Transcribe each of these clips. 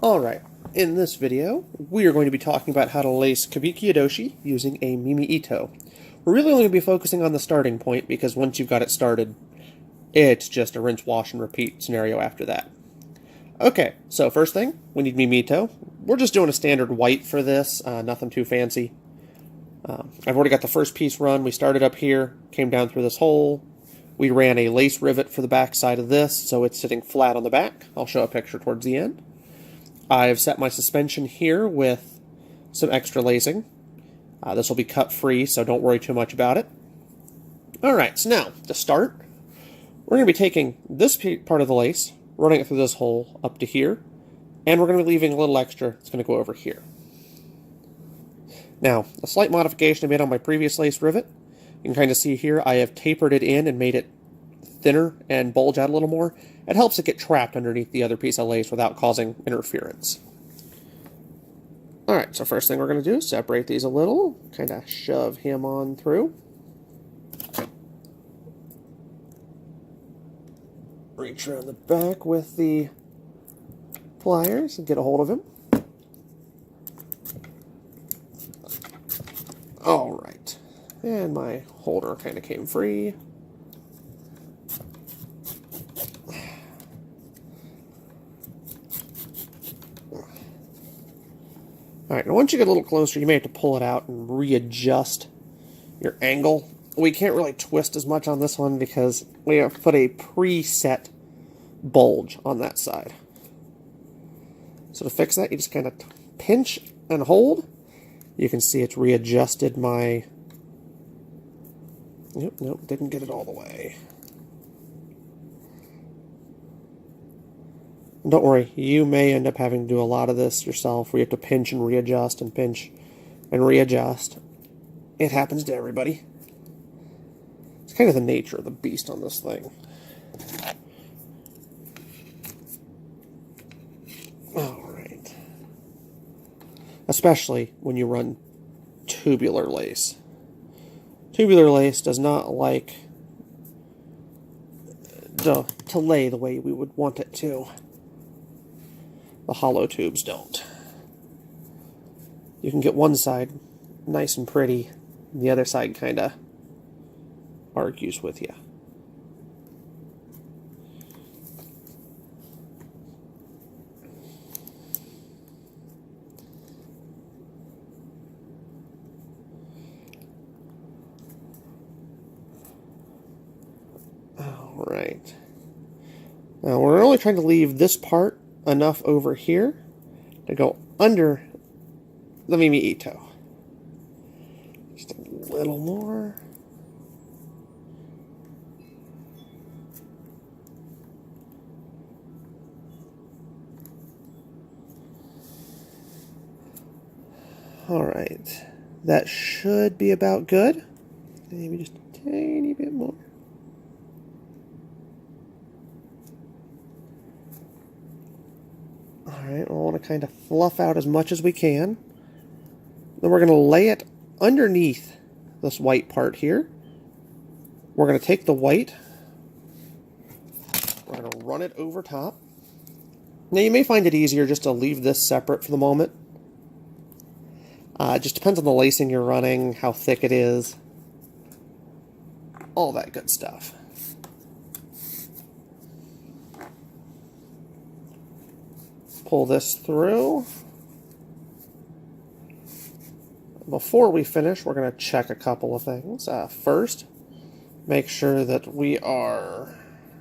Alright, in this video, we are going to be talking about how to lace Kebiki odoshi using a Mimi Ito. We're really only going to be focusing on the starting point because once you've got it started, it's just a rinse, wash, and repeat scenario after that. Okay, so first thing, we need Mimi Ito. We're just doing a standard white for this, nothing too fancy. I've already got the first piece run. We started up here, came down through this hole. We ran a lace rivet for the back side of this, so it's sitting flat on the back. I'll show a picture towards the end. I've set my suspension here with some extra lacing. This will be cut free, so don't worry too much about it. Alright, so now, to start, we're going to be taking this part of the lace, running it through this hole up to here, and we're going to be leaving a little extra. It's going to go over here. Now, a slight modification I made on my previous lace rivet. You can kind of see here, I have tapered it in and made it thinner and bulge out a little more. It helps it get trapped underneath the other piece of lace without causing interference. Alright, so first thing we're going to do is separate these a little, kind of shove him on through. Reach around the back with the pliers and get a hold of him. Alright, and my holder kind of came free. Alright, now once you get a little closer, you may have to pull it out and readjust your angle. We can't really twist as much on this one because we have put a preset bulge on that side. So to fix that, you just kind of pinch and hold. You can see it's readjusted my... Nope, didn't get it all the way. Don't worry, you may end up having to do a lot of this yourself, where you have to pinch and readjust and pinch and readjust. It happens to everybody. It's kind of the nature of the beast on this thing. Alright. Especially when you run tubular lace. Tubular lace does not like to lay the way we would want it to. The hollow tubes don't. You can get one side nice and pretty, and the other side kind of argues with you. Alright. Now we're only trying to leave this part enough over here to go under the Mimi Ito. Just a little more. Alright. That should be about good. Maybe just a tiny bit more. Alright, we'll want to kind of fluff out as much as we can. Then we're going to lay it underneath this white part here. We're going to take the white. We're going to run it over top. Now you may find it easier just to leave this separate for the moment. It just depends on the lacing you're running, how thick it is. All that good stuff. Pull this through. Before we finish, we're going to check a couple of things. First, make sure that we are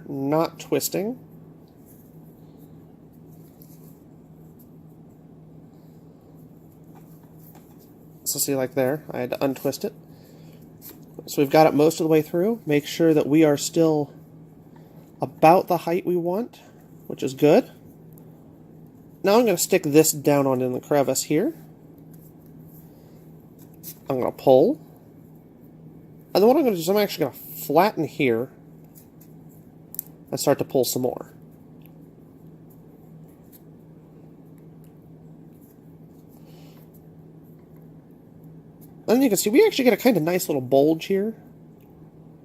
not twisting. So see, like there, I had to untwist it. So we've got it most of the way through. Make sure that we are still about the height we want, which is good. Now I'm going to stick this down on in the crevice here. I'm going to pull. And then what I'm going to do is I'm actually going to flatten here and start to pull some more. And then you can see we actually get a kind of nice little bulge here.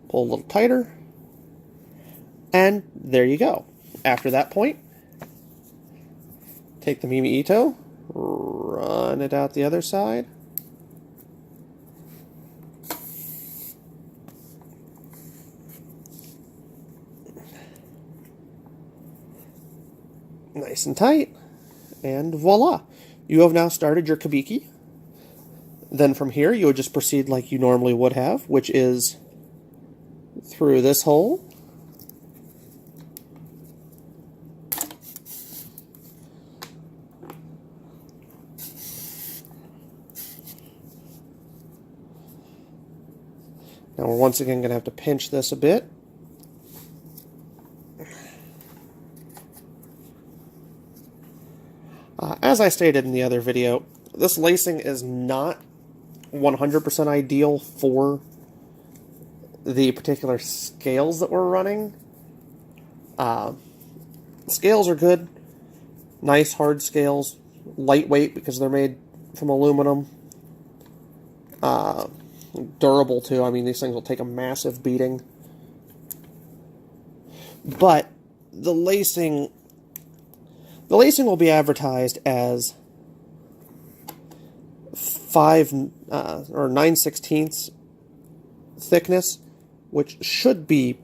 Pull a little tighter. And there you go. After that point, Take the Mimi Ito, run it out the other side. Nice and tight, and voila! You have now started your Kebiki. Then from here, you would just proceed like you normally would have, which is through this hole. Now we're once again going to have to pinch this a bit. As I stated in the other video, this lacing is not 100% ideal for the particular scales that we're running. Scales are good. Nice hard scales. Lightweight because they're made from aluminum. Durable too. I mean, these things will take a massive beating. But the lacing will be advertised as 5 or 9/16 thickness, which should be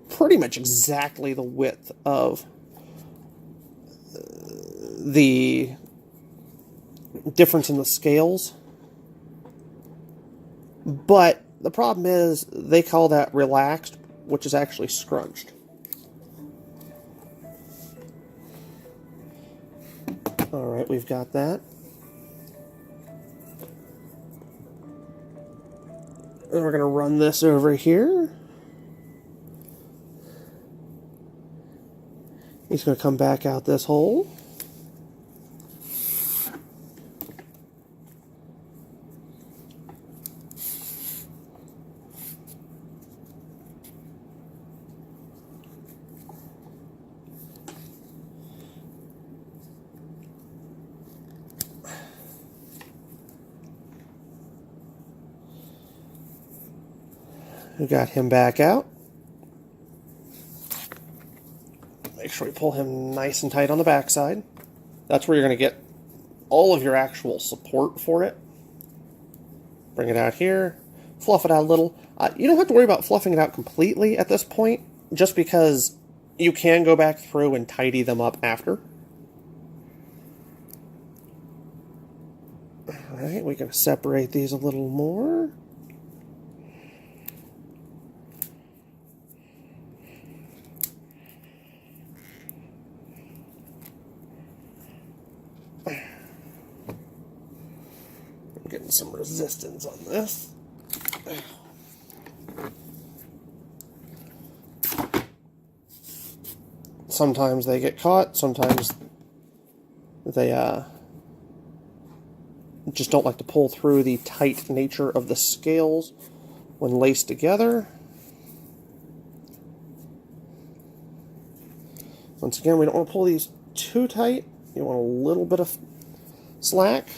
pretty much exactly the width of the difference in the scales. But the problem is they call that relaxed, which is actually scrunched. Alright, we've got that. And we're going to run this over here. He's going to come back out this hole. We got him back out. Make sure we pull him nice and tight on the backside. That's where you're going to get all of your actual support for it. Bring it out here. Fluff it out a little. You don't have to worry about fluffing it out completely at this point, just because you can go back through and tidy them up after. Alright, we can separate these a little more. Getting some resistance on this. Sometimes they get caught, sometimes they just don't like to pull through the tight nature of the scales when laced together. Once again, we don't want to pull these too tight. You want a little bit of slack.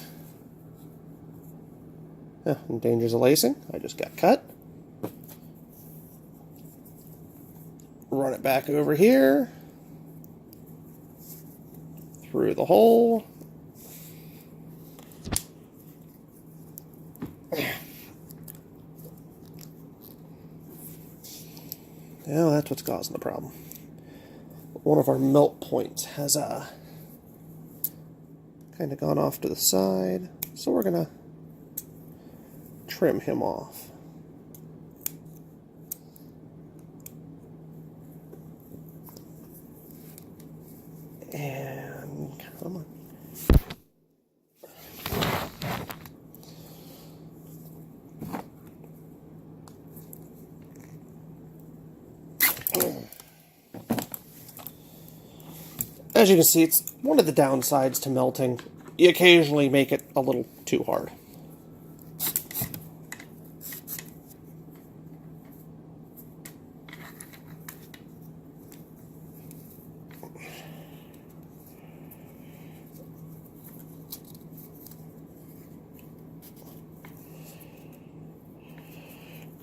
Endangers the lacing. I just got cut. Run it back over here. Through the hole. Now that's what's causing the problem. One of our melt points has kind of gone off to the side. So we're going to trim him off. And come on. As you can see, it's one of the downsides to melting. You occasionally make it a little too hard.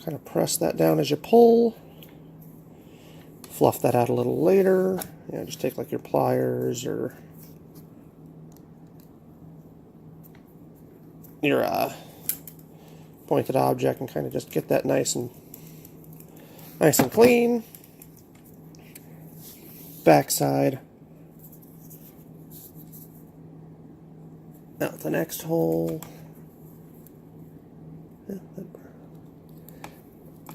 Kind of press that down as you pull. Fluff that out a little later. Just take like your pliers or your pointed object and kind of just get that nice and clean. Backside. Out the next hole.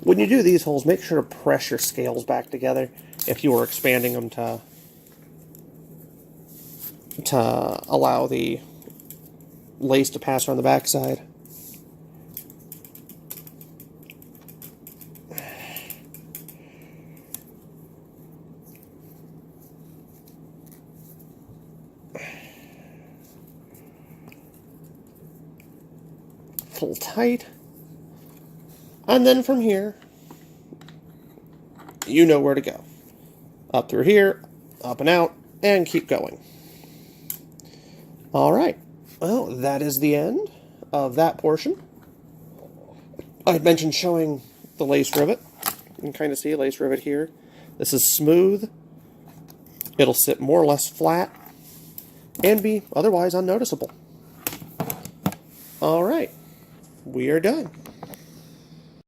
When you do these holes, make sure to press your scales back together if you were expanding them to allow the lace to pass around the backside. Pull tight. And then from here, you know where to go. Up through here, up and out, and keep going. Alright, well, that is the end of that portion. I mentioned showing the lace rivet. You can kind of see a lace rivet here. This is smooth. It'll sit more or less flat and be otherwise unnoticeable. Alright, we are done.